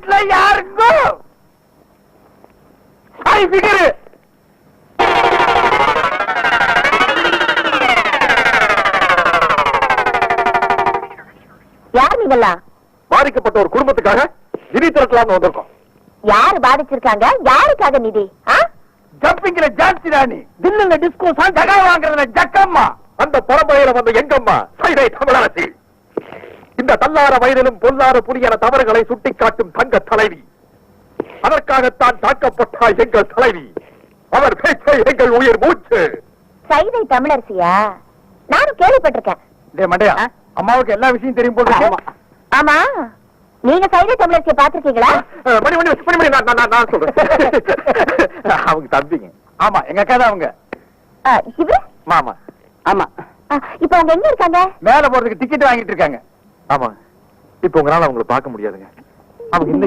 வீட்டுல யாருக்கும் யார் நீங்களா? பாதிக்கப்பட்ட ஒரு குடும்பத்துக்காக நிதி திரட்டலாம்னு வந்திருக்கோம். யாரு பாதிச்சிருக்காங்க? யாருக்காக நிதி? ஜம்பிங்ல ஜான்சி ராணி, தில்லுல டிஸ்கோ ஜகா வாங்குறதுல ஜக்கம்மா. அந்த பரம்பரையில வந்த எங்கம்மா சைதை தமிழரசி. இந்த தள்ளார வயதிலும் பொல்லாத புதிய தவறுகளை சுட்டிக்காட்டும் தங்க தலைவி. அதற்காகத்தான் தாக்கப்பட்டாய் எங்கள் தலைவி. அவர் பேச்சை எங்கள் உயிர் மூச்சு. சைதை தமிழரசியா? நானும் கேள்விப்பட்டிருக்கேன். மண்டையா, அம்மாவுக்கு எல்லா விஷயம் தெரியும் போட்டு. ஆமா, நீங்க சைதை தமிழரசியை பாத்திருக்கீங்களா? மணி மணி மணி மணி நான் சொல்றேன். அவங்க தம்பிங்க. ஆமா, எங்க அக்கா தான் அவங்க. இவரு மாமா. ஆமா. இப்ப அவங்க எங்க இருக்காங்க? மேல போறதுக்கு டிக்கெட் வாங்கிட்டு இருக்காங்க. ஆமா, இப்ப உங்களால அவங்களை பார்க்க முடியாதுங்க. அவங்க இன்னைக்கு